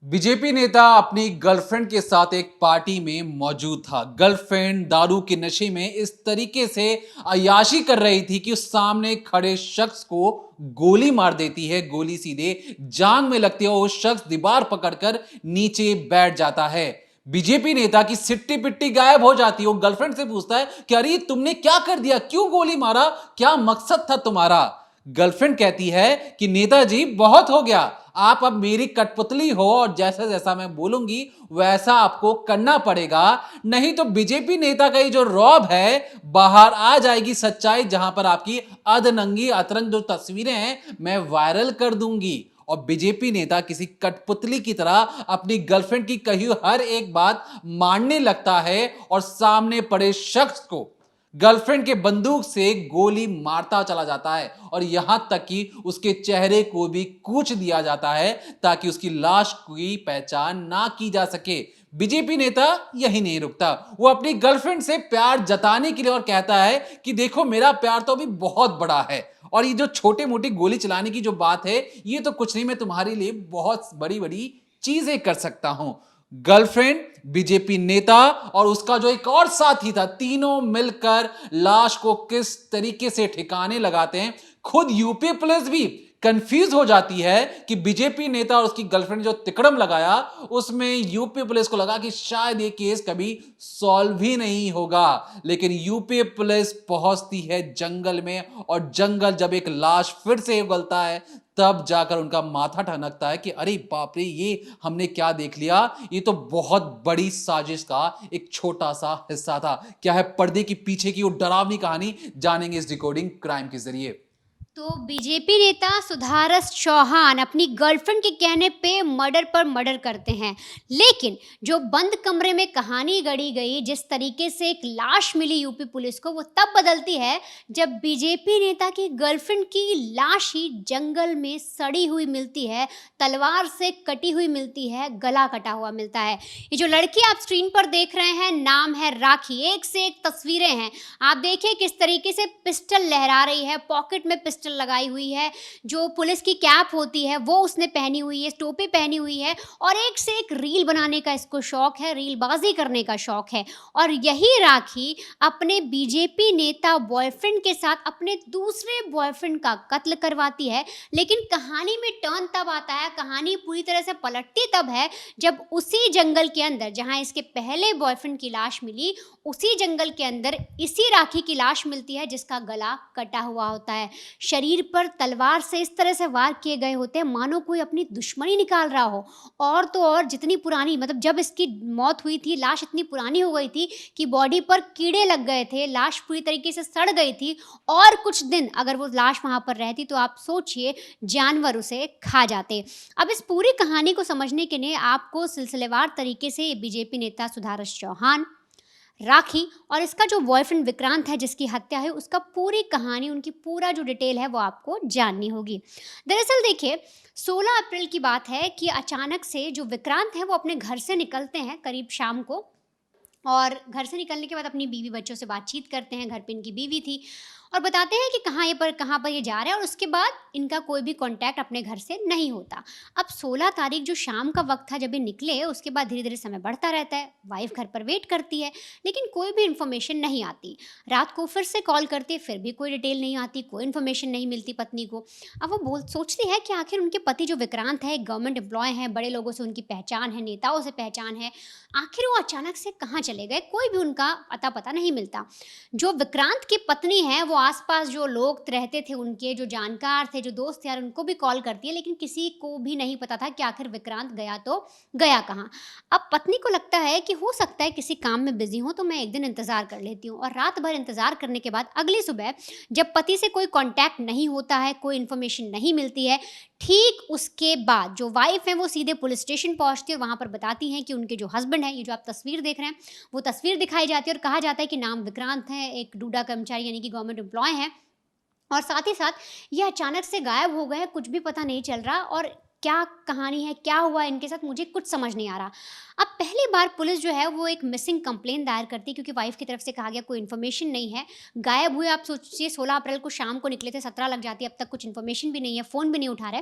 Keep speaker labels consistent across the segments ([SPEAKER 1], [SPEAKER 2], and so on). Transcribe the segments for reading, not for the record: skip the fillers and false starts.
[SPEAKER 1] BJP नेता अपनी girlfriend के साथ एक पार्टी में मौजूद था। गर्लफ्रेंड दारू के नशे में इस तरीके से अय्याशी कर रही थी कि उस सामने खड़े शख्स को गोली मार देती है। गोली सीधे जांग में लगती है और वो शख्स दीवार पकड़कर नीचे बैठ जाता है। बीजेपी नेता की सिट्टी पिट्टी गायब हो जाती है। वो गर्लफ्रेंड से पूछता है कि अरे तुमने क्या कर दिया, क्यों गोली मारा, क्या मकसद था तुम्हारा। गर्लफ्रेंड कहती है कि नेताजी बहुत हो गया, आप अब मेरी कठपुतली हो और जैसा जैसा मैं बोलूंगी वैसा आपको करना पड़ेगा, नहीं तो बीजेपी नेता का ये जो रौब है बाहर आ जाएगी सच्चाई, जहां पर आपकी अधनंगी अतरंग जो तस्वीरें हैं मैं वायरल कर दूंगी। और बीजेपी नेता किसी कठपुतली की तरह अपनी गर्लफ्रेंड की कही हर एक बात मानने लगता है और सामने पड़े शख्स को गर्लफ्रेंड के बंदूक से गोली मारता चला जाता है और यहां तक कि उसके चेहरे को भी कूच दिया जाता है ताकि उसकी लाश की पहचान ना की जा सके। बीजेपी नेता यही नहीं रुकता, वो अपनी गर्लफ्रेंड से प्यार जताने के लिए और कहता है कि देखो मेरा प्यार तो अभी बहुत बड़ा है और ये जो छोटे मोटी गोली चलाने की जो बात है ये तो कुछ नहीं, मैं तुम्हारे लिए बहुत बड़ी बड़ी चीजें कर सकता हूं। गर्लफ्रेंड, बीजेपी नेता और उसका जो एक और साथी था, तीनों मिलकर लाश को किस तरीके से ठिकाने लगाते हैं। खुद यूपी पुलिस भी कंफ्यूज हो जाती है कि बीजेपी नेता और उसकी गर्लफ्रेंड जो तिकड़म लगाया उसमें यूपी पुलिस को लगा कि शायद ये केस कभी सॉल्व ही नहीं होगा। लेकिन यूपी पुलिस पहुंचती है जंगल में और जंगल जब एक लाश फिर से उगलता है तब जाकर उनका माथा ठनकता है कि अरे बाप रे, ये हमने क्या देख लिया, ये तो बहुत बड़ी साजिश का एक छोटा सा हिस्सा था। क्या है पर्दे के पीछे की वो डरावनी कहानी, जानेंगे इस डिकोडिंग क्राइम के जरिए।
[SPEAKER 2] तो बीजेपी नेता सुधारस चौहान अपनी गर्लफ्रेंड के कहने पे मर्डर पर मर्डर करते हैं, लेकिन जो बंद कमरे में कहानी गढ़ी गई, जिस तरीके से एक लाश मिली यूपी पुलिस को, वो तब बदलती है जब बीजेपी नेता की गर्लफ्रेंड की लाश ही जंगल में सड़ी हुई मिलती है, तलवार से कटी हुई मिलती है, गला कटा हुआ मिलता है। ये जो लड़की आप स्क्रीन पर देख रहे हैं, नाम है राखी। एक से एक तस्वीरें हैं, आप देखिए किस तरीके से पिस्टल लहरा रही है, पॉकेट में पिस्टल लगाई हुई है, जो पुलिस की कैप होती है वो उसने पहनी हुई है, टोपी पहनी हुई है और एक से एक रील बनाने का इसको शौक है, रीलबाजी करने का शौक है। और यही राखी अपने बीजेपी नेता बॉयफ्रेंड के साथ अपने दूसरे बॉयफ्रेंड का कत्ल करवाती है। लेकिन कहानी में टर्न तब आता है, कहानी पूरी तरह से पलटती तब है जब उसी जंगल के अंदर जहां इसके पहले बॉयफ्रेंड की लाश मिली, उसी जंगल के अंदर इसी राखी की लाश मिलती है जिसका गला कटा हुआ होता है। शरीर पर तलवार से इस तरह से वार किए गए होते हैं मानो कोई अपनी दुश्मनी निकाल रहा हो। और तो और जितनी पुरानी, मतलब जब इसकी मौत हुई थी लाश इतनी पुरानी हो गई थी कि बॉडी पर कीड़े लग गए थे, लाश पूरी तरीके से सड़ गई थी और कुछ दिन अगर वो लाश वहाँ पर रहती तो आप सोचिए जानवर उसे खा जाते। अब इस पूरी कहानी को समझने के लिए आपको सिलसिलेवार तरीके से बीजेपी नेता सुधारस चौहान, राखी और इसका जो बॉयफ्रेंड विक्रांत है जिसकी हत्या है, उसका पूरी कहानी, उनकी पूरा जो डिटेल है वो आपको जाननी होगी। दरअसल देखिए, 16 अप्रैल की बात है कि अचानक से जो विक्रांत है वो अपने घर से निकलते हैं करीब शाम को, और घर से निकलने के बाद अपनी बीवी बच्चों से बातचीत करते हैं। घर पे इनकी बीवी थी और बताते हैं कि कहाँ पर ये जा रहे हैं, और उसके बाद इनका कोई भी कांटेक्ट अपने घर से नहीं होता। अब 16 तारीख जो शाम का वक्त था जब ये निकले, उसके बाद धीरे धीरे समय बढ़ता रहता है। वाइफ घर पर वेट करती है लेकिन कोई भी इन्फॉर्मेशन नहीं आती। रात को फिर से कॉल करती है, फिर भी कोई डिटेल नहीं आती, कोई इन्फॉर्मेशन नहीं मिलती पत्नी को। अब वो सोचती है कि आखिर उनके पति जो विक्रांत है गवर्नमेंट एम्प्लॉय हैं, बड़े लोगों से उनकी पहचान है, नेताओं से पहचान है, आखिर वो अचानक से कहाँ चले गए, कोई भी उनका अता पता नहीं मिलता। जो विक्रांत की पत्नी है वो आसपास जो लोग रहते थे, उनके जो जानकार थे, जो दोस्त थे यार, उनको भी कॉल करती है, लेकिन किसी को भी नहीं पता था कि आखिर विक्रांत गया तो गया कहाँ। अब पत्नी को लगता है कि हो सकता है किसी काम में बिजी हो, तो मैं एक दिन इंतजार कर लेती हूँ। और रात भर इंतजार करने के बाद अगली सुबह जब पति से कोई कांटेक्ट नहीं होता है, कोई इन्फॉर्मेशन नहीं मिलती है, ठीक उसके बाद जो वाइफ है वो सीधे पुलिस स्टेशन पहुंचती है और वहां पर बताती हैं कि उनके जो हस्बैंड है, ये जो आप तस्वीर देख रहे हैं, वो तस्वीर दिखाई जाती है और कहा जाता है कि नाम विक्रांत है, एक डूडा कर्मचारी यानी कि गवर्नमेंट एम्प्लॉय है, और साथ ही साथ ये अचानक से गायब हो गए हैं, कुछ भी पता नहीं चल रहा। और क्या कहानी है, क्या हुआ इनके साथ, मुझे कुछ समझ नहीं आ रहा। अब पहली बार पुलिस जो है वो एक मिसिंग कंप्लेंट दायर करती है, क्योंकि वाइफ की तरफ से कहा गया कोई इन्फॉर्मेशन नहीं है, गायब हुए। आप सोचिए 16 अप्रैल को शाम को निकले थे, 17 लग जाती है, अब तक कुछ इन्फॉर्मेशन भी नहीं है, फ़ोन भी नहीं उठा रहे।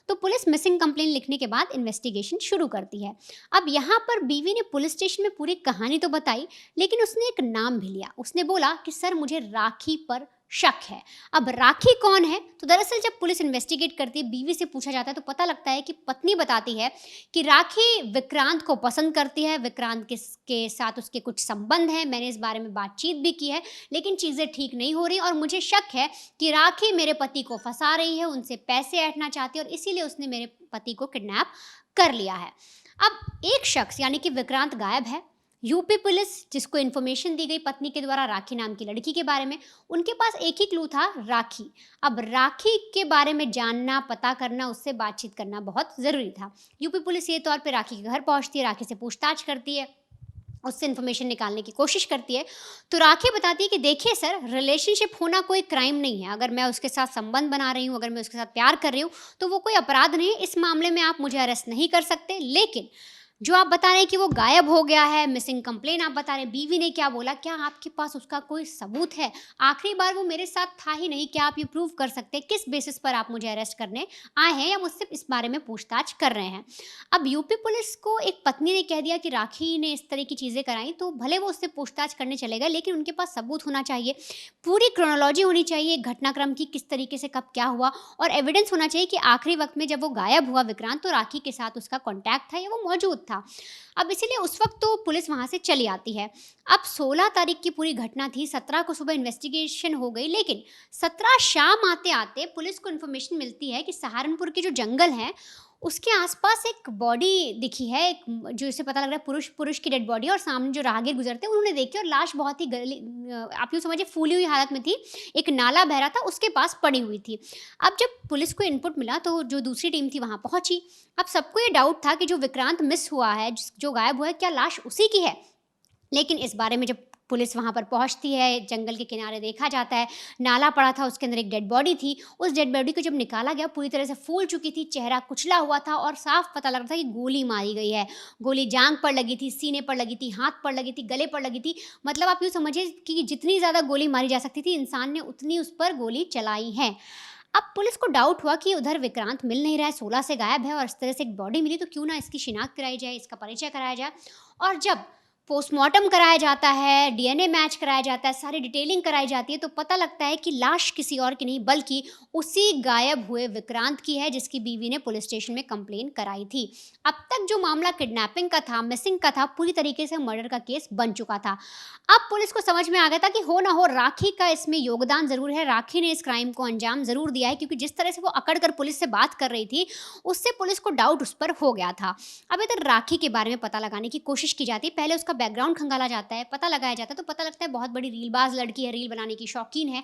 [SPEAKER 2] तो पुलिस मिसिंग कंप्लेंट लिखने के बाद इन्वेस्टिगेशन शुरू करती है। अब यहाँ पर बीवी ने पुलिस स्टेशन में पूरी कहानी तो बताई, लेकिन उसने एक नाम भी लिया। उसने बोला कि सर मुझे राखी पर शक है। अब राखी कौन है? तो दरअसल जब पुलिस इन्वेस्टिगेट करती है, बीवी से पूछा जाता है, तो पता लगता है कि पत्नी बताती है कि राखी विक्रांत को पसंद करती है, विक्रांत के साथ उसके कुछ संबंध हैं, मैंने इस बारे में बातचीत भी की है, लेकिन चीज़ें ठीक नहीं हो रही और मुझे शक है कि राखी मेरे पति को फंसा रही है, उनसे पैसे ऐंठना चाहती है और इसीलिए उसने मेरे पति को किडनैप कर लिया है। अब एक शख्स यानी कि विक्रांत गायब है। यूपी पुलिस, जिसको इन्फॉर्मेशन दी गई पत्नी के द्वारा राखी नाम की लड़की के बारे में, उनके पास एक ही क्लू था, राखी। अब राखी के बारे में जानना, पता करना, उससे बातचीत करना बहुत ज़रूरी था। यूपी पुलिस ये तौर पे राखी के घर पहुंचती है, राखी से पूछताछ करती है, उससे इन्फॉर्मेशन निकालने की कोशिश करती है। तो राखी बताती है कि देखिए सर, रिलेशनशिप होना कोई क्राइम नहीं है। अगर मैं उसके साथ संबंध बना रही हूँ, अगर मैं उसके साथ प्यार कर रही हूँ, तो वो कोई अपराध नहीं है। इस मामले में आप मुझे अरेस्ट नहीं कर सकते। लेकिन जो आप बता रहे हैं कि वो गायब हो गया है, मिसिंग कंप्लेन आप बता रहे हैं, बीवी ने क्या बोला, क्या आपके पास उसका कोई सबूत है? आखिरी बार वो मेरे साथ था ही नहीं, क्या आप ये प्रूव कर सकते हैं? किस बेसिस पर आप मुझे अरेस्ट करने आए हैं या मुझसे इस बारे में पूछताछ कर रहे हैं? अब यूपी पुलिस को एक पत्नी ने कह दिया कि राखी ने इस तरह की चीज़ें कराई, तो भले वो उससे पूछताछ करने चले गए, लेकिन उनके पास सबूत होना चाहिए, पूरी क्रोनोलॉजी होनी चाहिए घटनाक्रम की, किस तरीके से कब क्या हुआ, और एविडेंस होना चाहिए कि आखिरी वक्त में जब वो गायब हुआ विक्रांत, तो राखी के साथ उसका कॉन्टैक्ट था या वो मौजूद था। अब इसीलिए उस वक्त तो पुलिस वहाँ से चली आती है। अब 16 तारीख की पूरी घटना थी, 17 को सुबह इन्वेस्टिगेशन हो गई, लेकिन 17 शाम आते-आते पुलिस को इन्फॉर्मेशन मिलती है कि सहारनपुर के जो जंगल हैं, उसके आसपास एक बॉडी दिखी है, एक जो इसे पता लग रहा है पुरुष की डेड बॉडी, और सामने जो राहगीर गुजरते हैं उन्होंने देखी और लाश बहुत ही आप यूँ समझिए फूली हुई हालत में थी, एक नाला बह रहा था, उसके पास पड़ी हुई थी। अब जब पुलिस को इनपुट मिला तो जो दूसरी टीम थी वहाँ पहुँची। अब सबको ये डाउट था कि जो विक्रांत मिस हुआ है, जो गायब हुआ है, क्या लाश उसी की है? लेकिन इस बारे में जब पुलिस वहाँ पर पहुँचती है, जंगल के किनारे देखा जाता है, नाला पड़ा था, उसके अंदर एक डेड बॉडी थी। उस डेड बॉडी को जब निकाला गया, पूरी तरह से फूल चुकी थी, चेहरा कुचला हुआ था और साफ पता लग रहा था कि गोली मारी गई है। गोली जांघ पर लगी थी, सीने पर लगी थी, हाथ पर लगी थी, गले पर लगी थी। मतलब आप यूँ समझिए कि जितनी ज़्यादा गोली मारी जा सकती थी, इंसान ने उतनी उस पर गोली चलाई है। अब पुलिस को डाउट हुआ कि उधर विक्रांत मिल नहीं रहा है, 16 से गायब है और इस तरह से एक बॉडी मिली, तो क्यों ना इसकी शिनाख्त कराई जाए, इसका परिचय कराया जाए। और जब पोस्टमार्टम कराया जाता है, डीएनए मैच कराया जाता है, सारी डिटेलिंग कराई जाती है, तो पता लगता है कि लाश किसी और की नहीं बल्कि उसी गायब हुए विक्रांत की है, जिसकी बीवी ने पुलिस स्टेशन में कंप्लेन कराई थी। अब तक जो मामला किडनैपिंग का था, मिसिंग का था, पूरी तरीके से मर्डर का केस बन चुका था। अब पुलिस को समझ में आ गया था कि हो ना हो राखी का इसमें योगदान ज़रूर है, राखी ने इस क्राइम को अंजाम ज़रूर दिया है, क्योंकि जिस तरह से वो अकड़ कर पुलिस से बात कर रही थी, उससे पुलिस को डाउट उस पर हो गया था। अब इधर राखी के बारे में पता लगाने की कोशिश की जाती है, पहले उसका बैकग्राउंड खंगाला जाता है, पता लगाया जाता है, तो पता लगता है बहुत बड़ी रीलबाज लड़की है, रील बनाने की शौकीन है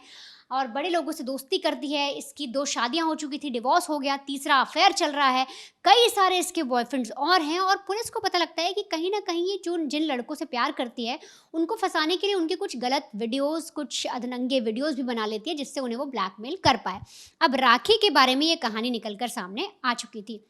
[SPEAKER 2] और बड़े लोगों से दोस्ती करती है। इसकी 2 शादियां हो चुकी थी, डिवोर्स हो गया, तीसरा अफेयर चल रहा है, कई सारे इसके बॉयफ्रेंड्स और हैं। और पुलिस को पता लगता है कि कहीं ना कहीं ये जो जिन लड़कों से प्यार करती है, उनको फंसाने के लिए उनके कुछ गलत वीडियोस, कुछ अधनंगे वीडियोस भी बना लेती है, जिससे उन्हें वो ब्लैकमेल कर पाए। अब राखी के बारे में ये कहानी निकल कर सामने आ चुकी थी।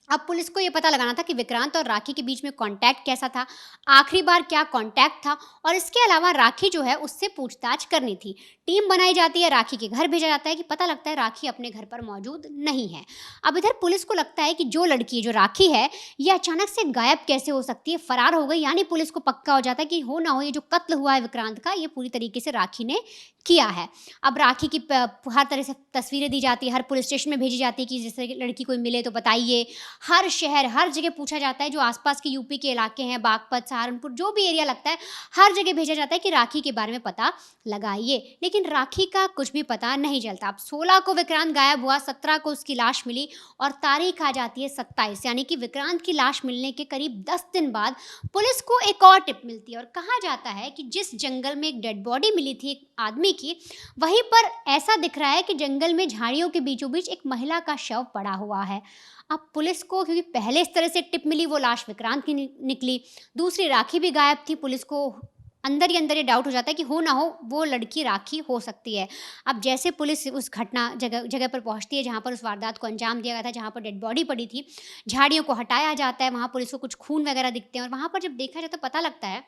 [SPEAKER 2] अब पुलिस को ये पता लगाना था कि विक्रांत और राखी के बीच में कांटेक्ट कैसा था, आखिरी बार क्या कांटेक्ट था, और इसके अलावा राखी जो है उससे पूछताछ करनी थी। टीम बनाई जाती है, राखी के घर भेजा जाता है कि पता लगता है राखी अपने घर पर मौजूद नहीं है। अब इधर पुलिस को लगता है कि जो लड़की, जो राखी है, ये अचानक से गायब कैसे हो सकती है, फरार हो गई। यानी पुलिस को पक्का हो जाता है कि हो ना हो ये जो कत्ल हुआ है विक्रांत का, ये पूरी तरीके से राखी ने किया है। अब राखी की हर तरह से तस्वीरें दी जाती है, हर पुलिस स्टेशन में भेजी जाती है कि जिस तरह की लड़की कोई मिले तो बताइए। हर शहर, हर जगह पूछा जाता है, जो आसपास के यूपी के इलाके हैं, बागपत, सहारनपुर, जो भी एरिया लगता है, हर जगह भेजा जाता है कि राखी के बारे में पता लगाइए। लेकिन राखी का कुछ भी पता नहीं चलता। अब 16 को विक्रांत गायब हुआ, 17 को उसकी लाश मिली और तारीख आ जाती है 27, यानी कि विक्रांत की लाश मिलने के करीब 10 दिन बाद पुलिस को एक और टिप मिलती है और कहा जाता है कि जिस जंगल में एक डेड बॉडी मिली थी एक आदमी की, वहीं पर ऐसा दिख रहा है कि जंगल में झाड़ियों के बीचों बीच एक महिला का शव पड़ा हुआ है। अब पुलिस को, क्योंकि पहले इस तरह से टिप मिली, वो लाश विक्रांत की निकली, दूसरी राखी भी गायब थी, पुलिस को अंदर ही अंदर ये डाउट हो जाता है कि हो ना हो वो लड़की राखी हो सकती है। अब जैसे पुलिस उस घटना जगह जगह पर पहुँचती है जहाँ पर उस वारदात को अंजाम दिया गया था, जहाँ पर डेड बॉडी पड़ी थी, झाड़ियों को हटाया जाता है, वहाँ पुलिस को कुछ खून वगैरह दिखते हैं और वहाँ पर जब देखा जाए तो पता लगता है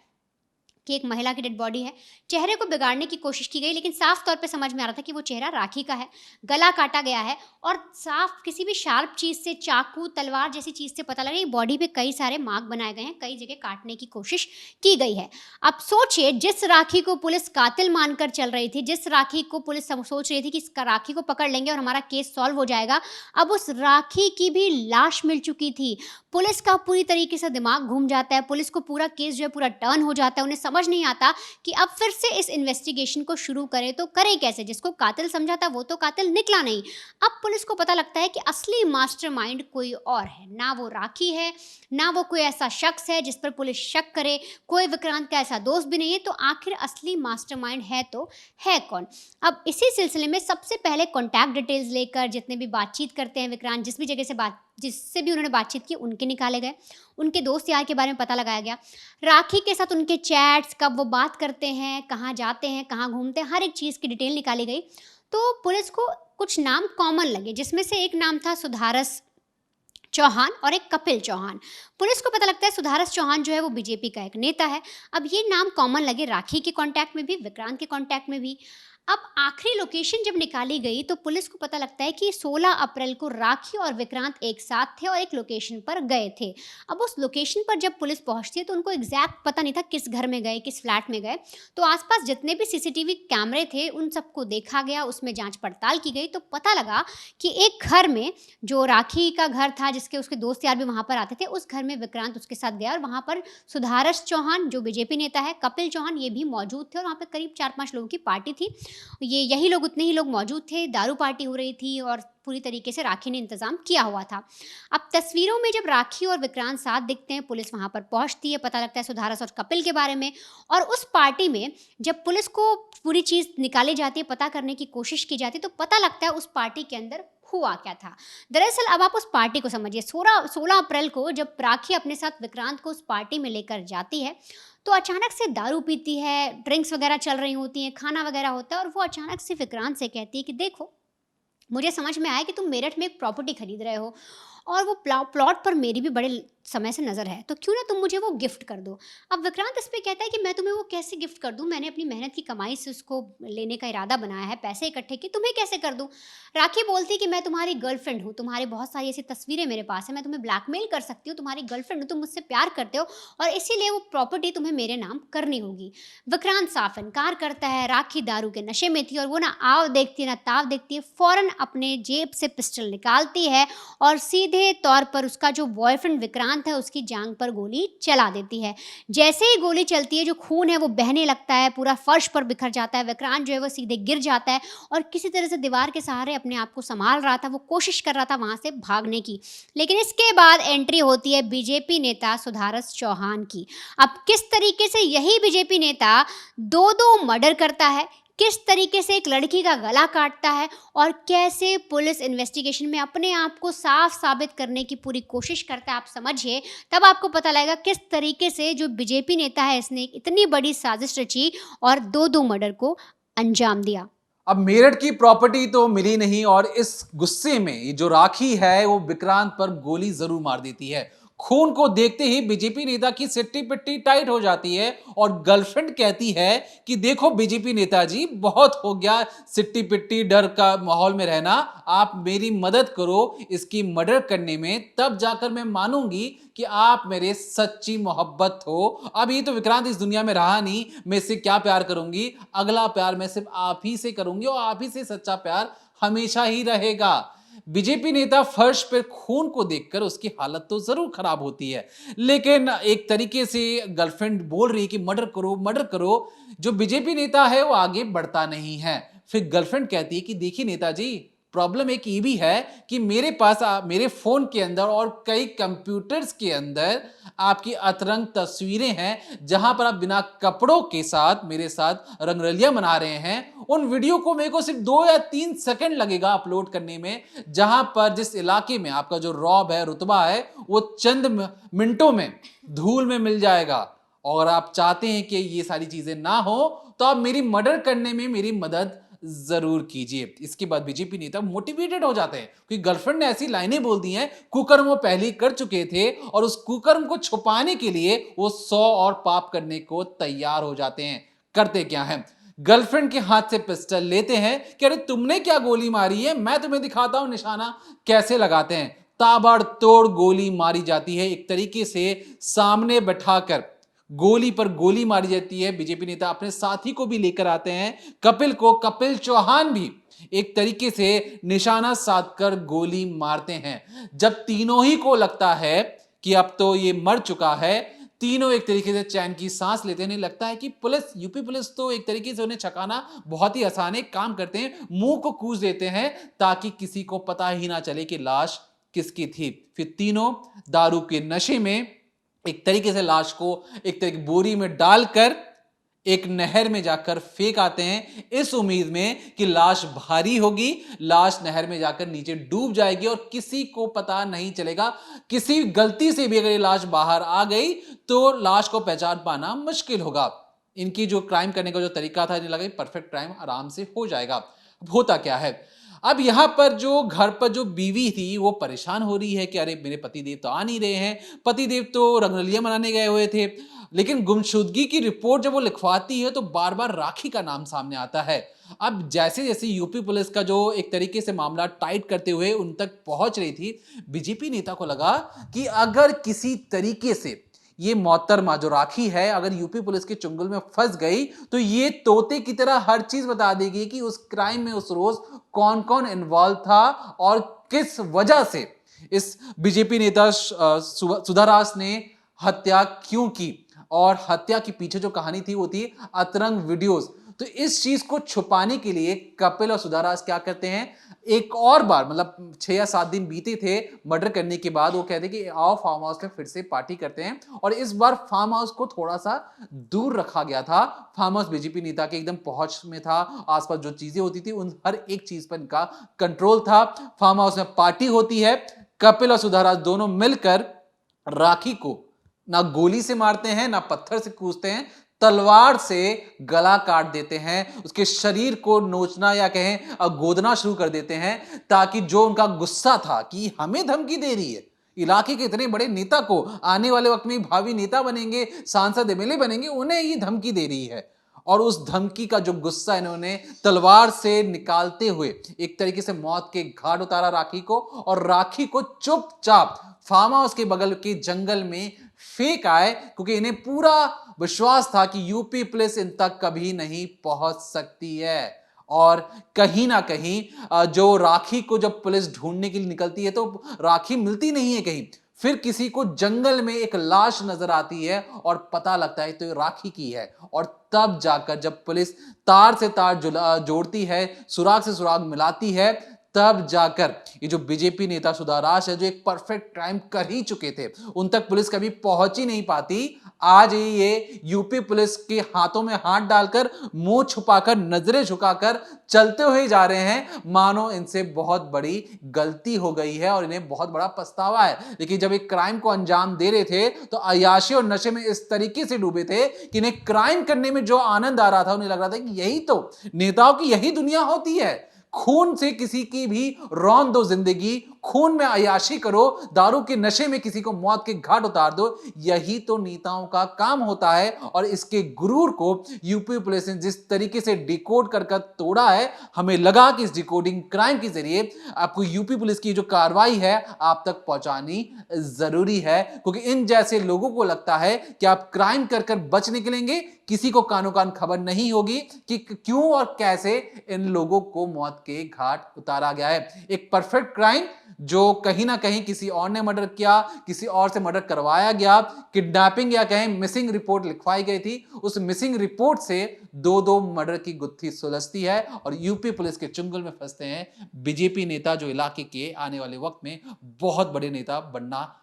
[SPEAKER 2] कि एक महिला की डेड बॉडी है। चेहरे को बिगाड़ने की कोशिश की गई लेकिन साफ तौर पे समझ में आ रहा था कि वो चेहरा राखी का है, गला काटा गया है और साफ किसी भी शार्प चीज़ से, चाकू, तलवार जैसी चीज़ से पता लग रहा है बॉडी पे कई सारे मार्क बनाए गए हैं, कई जगह काटने की कोशिश की गई है। अब सोचिए जिस राखी को पुलिस कातिल मानकर चल रही थी, जिस राखी को पुलिस सोच रही थी कि इस राखी को पकड़ लेंगे और हमारा केस सॉल्व हो जाएगा, अब उस राखी की भी लाश मिल चुकी थी। पुलिस का पूरी तरीके से दिमाग घूम जाता है, पुलिस को पूरा केस जो है पूरा टर्न हो जाता है, उन्हें समझ नहीं आता कि अब फिर से इस इन्वेस्टिगेशन को शुरू करें तो करें कैसे? जिसको कातिल समझा था वो तो कातिल निकला नहीं। अब पुलिस को पता लगता है कि असली मास्टरमाइंड कोई और है, ना वो राखी है, ना वो कोई ऐसा शख्स है जिस पर पुलिस शक करे, कोई विक्रांत का ऐसा दोस्त भी नहीं है, तो आखिर असली मास्टरमाइंड है तो है कौन? अब इसी सिलसिले में सबसे पहले कॉन्टैक्ट डिटेल्स लेकर जितने भी बातचीत करते हैं विक्रांत, जिस भी जगह से जिससे भी उन्होंने बातचीत की उनके निकाले गए, उनके दोस्त यार के बारे में पता लगाया गया, राखी के साथ उनके चैट्स, कब वो बात करते हैं, कहाँ जाते हैं, कहाँ घूमते हैं, हर एक चीज़ की डिटेल निकाली गई। तो पुलिस को कुछ नाम कॉमन लगे जिसमें से एक नाम था सुधारस चौहान और एक कपिल चौहान। पुलिस को पता लगता है सुधारस चौहान जो है वो बीजेपी का एक नेता है। अब ये नाम कॉमन लगे राखी के कॉन्टैक्ट में भी, विक्रांत के कॉन्टैक्ट में भी। अब आखिरी लोकेशन जब निकाली गई तो पुलिस को पता लगता है कि 16 अप्रैल को राखी और विक्रांत एक साथ थे और एक लोकेशन पर गए थे। अब उस लोकेशन पर जब पुलिस पहुंचती है तो उनको एग्जैक्ट पता नहीं था किस घर में गए, किस फ्लैट में गए। तो आसपास जितने भी सीसीटीवी कैमरे थे उन सबको देखा गया, उसमें जांच पड़ताल की गई तो पता लगा कि एक घर में जो राखी का घर था, जिसके उसके दोस्त यार भी वहाँ पर आते थे, उस घर में विक्रांत उसके साथ गया और वहाँ पर सुधारस चौहान जो बीजेपी नेता है, कपिल चौहान ये भी मौजूद थे और वहाँ पर करीब 4-5 लोगों की पार्टी थी। यही लोग, उतने ही लोग मौजूद थे, दारू पार्टी हो रही थी और पूरी तरीके से राखी ने इंतजाम किया हुआ था। अब तस्वीरों में जब राखी और विक्रांत साथ दिखते हैं, पुलिस वहां पर पहुंचती है, पता लगता है सुधारस और कपिल के बारे में। और उस पार्टी में जब पुलिस को पूरी चीज निकाली जाती है, पता करने की कोशिश की जाती है, तो पता लगता है उस पार्टी के अंदर हुआ क्या था। दरअसल अब आप उस पार्टी को समझिए। 16 अप्रैल को जब राखी अपने साथ विक्रांत को उस पार्टी में लेकर जाती है तो अचानक से दारू पीती है, ड्रिंक्स वगैरह चल रही होती हैं, खाना वगैरह होता है और वो अचानक से विक्रांत से कहती है कि देखो, मुझे समझ में आया कि तुम मेरठ में एक प्रॉपर्टी खरीद रहे हो और वो प्लॉट पर मेरी भी बड़े समय से नज़र है, तो क्यों ना तुम मुझे वो गिफ्ट कर दो। अब विक्रांत इस पे कहता है कि मैं तुम्हें वो कैसे गिफ्ट कर दूं, मैंने अपनी मेहनत की कमाई से उसको लेने का इरादा बनाया है, पैसे इकट्ठे किए, तुम्हें कैसे कर दूं। राखी बोलती है कि मैं तुम्हारी गर्लफ्रेंड हूँ, तुम्हारी बहुत सारी ऐसी तस्वीरें मेरे पास है, मैं तुम्हें ब्लैकमेल कर सकती हूँ, तुम्हारी गर्लफ्रेंड हूँ, तुम मुझसे प्यार करते हो और इसीलिए वो प्रॉपर्टी तुम्हें मेरे नाम करनी होगी। विक्रांत साफ इनकार करता है। राखी दारू के नशे में थी और वो ना आव देखती है ना ताव देखती है, फौरन अपने जेब से पिस्टल निकालती है और सीधे तौर पर उसका जो बॉयफ्रेंड विक्रांत है उसकी जांघ पर गोली चला देती है। जैसे ही गोली चलती है, जो खून है वो बहने लगता है, पूरा फर्श पर बिखर जाता है। विक्रांत जो है वो सीधे गिर जाता है और किसी तरह से दीवार के सहारे अपने आप को संभाल रहा था, वो कोशिश कर रहा था वहां से भागने की। लेकिन इसके बाद एंट्री होती है बीजेपी नेता सुधारस चौहान की। अब किस तरीके से यही बीजेपी नेता 2-2 मर्डर करता है, किस तरीके से एक लड़की का गला काटता है और कैसे पुलिस इन्वेस्टिगेशन में अपने आप को साफ साबित करने की पूरी कोशिश करता है, आप समझिए, तब आपको पता लगेगा किस तरीके से जो बीजेपी नेता है इसने इतनी बड़ी साजिश रची और 2-2 मर्डर को अंजाम दिया।
[SPEAKER 1] अब मेरठ की प्रॉपर्टी तो मिली नहीं और इस गुस्से में ये जो राखी है वो विक्रांत पर गोली जरूर मार देती है। खून को देखते ही बीजेपी नेता की सिट्टी पिट्टी टाइट हो जाती है और गर्लफ्रेंड कहती है कि देखो बीजेपी नेताजी, बहुत हो गया सिट्टी पिट्टी डर का माहौल में रहना, आप मेरी मदद करो इसकी मर्डर करने में, तब जाकर मैं मानूंगी कि आप मेरे सच्ची मोहब्बत हो। अब ये तो विक्रांत इस दुनिया में रहा नहीं, मैं इससे क्या प्यार करूंगी, अगला प्यार मैं सिर्फ आप ही से करूंगी और आप ही से सच्चा प्यार हमेशा ही रहेगा। बीजेपी नेता फर्श पर खून को देखकर उसकी हालत तो जरूर खराब होती है, लेकिन एक तरीके से गर्लफ्रेंड बोल रही है कि मर्डर करो मर्डर करो, जो बीजेपी नेता है वो आगे बढ़ता नहीं है। फिर गर्लफ्रेंड कहती है कि देखिए नेताजी, प्रॉब्लम एक ये भी है कि मेरे पास मेरे फोन के अंदर और कई कंप्यूटर्स के अंदर आपकी अतरंग तस्वीरें हैं, जहां पर आप बिना कपड़ों के साथ मेरे साथ रंगरलियां मना रहे हैं। उन वीडियो को मेरे को सिर्फ 2 या 3 सेकंड लगेगा अपलोड करने में, जहां पर जिस इलाके में आपका जो रौब है, रुतबा है, वो चंद मिनटों में धूल में मिल जाएगा। और आप चाहते हैं कि ये सारी चीजें ना हो तो आप मेरी मर्डर करने में मेरी मदद जरूर कीजिए। इसके बाद बीजेपी नेता मोटिवेटेड हो जाते हैं क्योंकि गर्लफ्रेंड ने ऐसी लाइनें बोल दी हैं, कुकर्म वो पहले ही कर चुके थे और उस कुकर्म को छुपाने के लिए वो 100 और पाप करने को तैयार हो जाते हैं। करते क्या है, गर्लफ्रेंड के हाथ से पिस्टल लेते हैं कि अरे तुमने क्या गोली मारी है, मैं तुम्हें दिखाता हूं निशाना कैसे लगाते हैं। ताबड़तोड़ गोली मारी जाती है, एक तरीके से सामने बैठाकर गोली पर गोली मारी जाती है। बीजेपी नेता अपने साथी को भी लेकर आते हैं, कपिल को। कपिल चौहान भी एक तरीके से निशाना साधकर गोली मारते हैं। जब तीनों ही को लगता है कि अब तो ये मर चुका है, तीनों एक तरीके से चैन की सांस लेते हैं। लगता है कि पुलिस, यूपी पुलिस तो एक तरीके से उन्हें छकाना बहुत ही आसान है, काम करते हैं, मुंह को कूच देते हैं ताकि किसी को पता ही ना चले कि लाश किसकी थी। फिर तीनों दारू के नशे में एक तरीके से लाश को एक तरीके बोरी में डालकर एक नहर में जाकर फेंक आते हैं, इस उम्मीद में कि लाश भारी होगी, लाश नहर में जाकर नीचे डूब जाएगी और किसी को पता नहीं चलेगा। किसी गलती से भी अगर ये लाश बाहर आ गई तो लाश को पहचान पाना मुश्किल होगा। इनकी जो क्राइम करने का जो तरीका था, इन्हें लगा परफेक्ट क्राइम आराम से हो जाएगा। होता क्या है, अब यहां पर जो घर पर जो बीवी थी वो परेशान हो रही है कि अरे मेरे पतिदेव तो आ नहीं रहे हैं, पतिदेव तो रंगरलियां मनाने गए हुए थे। लेकिन गुमशुदगी की रिपोर्ट जब वो लिखवाती है तो बार बार राखी का नाम सामने आता है। अब जैसे जैसे यूपी पुलिस का जो एक तरीके से मामला टाइट करते हुए उन तक पहुंच रही थी, बीजेपी नेता को लगा कि अगर किसी तरीके से ये मोहतरमा जो राखी है अगर यूपी पुलिस के चुंगल में फंस गई तो ये तोते की तरह हर चीज बता देगी कि उस क्राइम में उस रोज कौन कौन इन्वॉल्व था और किस वजह से इस बीजेपी नेता सुधारास ने हत्या क्यों की। और हत्या के पीछे जो कहानी थी वो थी अतरंग वीडियोस। तो इस चीज को छुपाने के लिए कपिल और सुधारास क्या करते हैं, एक और बार, मतलब 6 या 7 दिन बीते थे मर्डर करने के बाद, वो कहते कि आओ फार्म हाउस में फिर से पार्टी करते हैं। और इस बार फार्म हाउस को थोड़ा सा दूर रखा गया था। फार्म हाउस बीजेपी नेता के एकदम पहुंच में था, आसपास जो चीजें होती थी उन हर एक चीज पर इनका कंट्रोल था। फार्म हाउस में पार्टी होती है, कपिल और सुधारास दोनों मिलकर राखी को ना गोली से मारते हैं ना पत्थर से कूदते हैं, तलवार से गला काट देते हैं, उसके शरीर को नोचना या कहें गोदना शुरू कर देते हैं ताकि जो उनका गुस्सा था कि हमें धमकी दे रही है, इलाके के इतने बड़े नेता को, आने वाले वक्त में भावी नेता बनेंगे, सांसद एमएलए बनेंगे, उन्हें ये धमकी दे रही है। और उस धमकी का जो गुस्सा इन्होंने तलवार से निकालते हुए एक तरीके से मौत के घाट उतारा राखी को, और राखी को चुपचाप फार्म हाउस के बगल के जंगल में फेंक आए क्योंकि इन्हें पूरा विश्वास था कि यूपी पुलिस इन तक कभी नहीं पहुंच सकती है। और कहीं ना कहीं जो राखी को जब पुलिस ढूंढने के लिए निकलती है तो राखी मिलती नहीं है कहीं। फिर किसी को जंगल में एक लाश नजर आती है और पता लगता है तो ये राखी की है। और तब जाकर जब पुलिस तार से तार जोड़ती है, सुराग से सुराग मिलाती है, तब जाकर ये जो बीजेपी नेता सुधारास है, जो एक परफेक्ट क्राइम कर ही चुके थे, उन तक पुलिस कभी पहुंच ही नहीं पाती। आज ये यूपी पुलिस के हाथों में हाथ डालकर, मुंह छुपाकर, नजरें झुकाकर चलते हुए जा रहे हैं, मानो इनसे बहुत बड़ी गलती हो गई है और इन्हें बहुत बड़ा पछतावा है। लेकिन जब एक क्राइम को अंजाम दे रहे थे तो अय्याशी और नशे में इस तरीके से डूबे थे कि इन्हें क्राइम करने में जो आनंद आ रहा था, उन्हें लग रहा था कि यही तो नेताओं की यही दुनिया होती है। खून से किसी की भी रौंद दो जिंदगी, खून में अय्याशी करो, दारू के नशे में किसी को मौत के घाट उतार दो, यही तो नेताओं का काम होता है। और इसके गुरूर को यूपी पुलिस ने जिस तरीके से डिकोड कर तोड़ा है, हमें लगा कि इस डिकोडिंग क्राइम के जरिए आपको यूपी पुलिस की जो कार्रवाई है आप तक पहुंचानी जरूरी है, क्योंकि इन जैसे लोगों को लगता है कि आप क्राइम कर कर बच निकलेंगे, किसी को कानो कान खबर नहीं होगी कि क्यों और कैसे इन लोगों को मौत के घाट उतारा गया है। एक परफेक्ट क्राइम जो कहीं ना कहीं किसी और ने मर्डर किया, किसी और से मर्डर करवाया गया, किडनैपिंग या कहें मिसिंग रिपोर्ट लिखवाई गई थी, उस मिसिंग रिपोर्ट से दो मर्डर की गुत्थी सुलझती है और यूपी पुलिस के चुंगल में फंसते हैं बीजेपी नेता, जो इलाके के आने वाले वक्त में बहुत बड़े नेता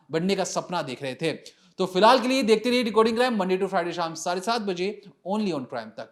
[SPEAKER 1] बनने का सपना देख रहे थे। तो फिलहाल के लिए देखते रहिए decoding crime, Monday to Friday शाम 7:30 बजे, ओनली ऑन प्राइम तक।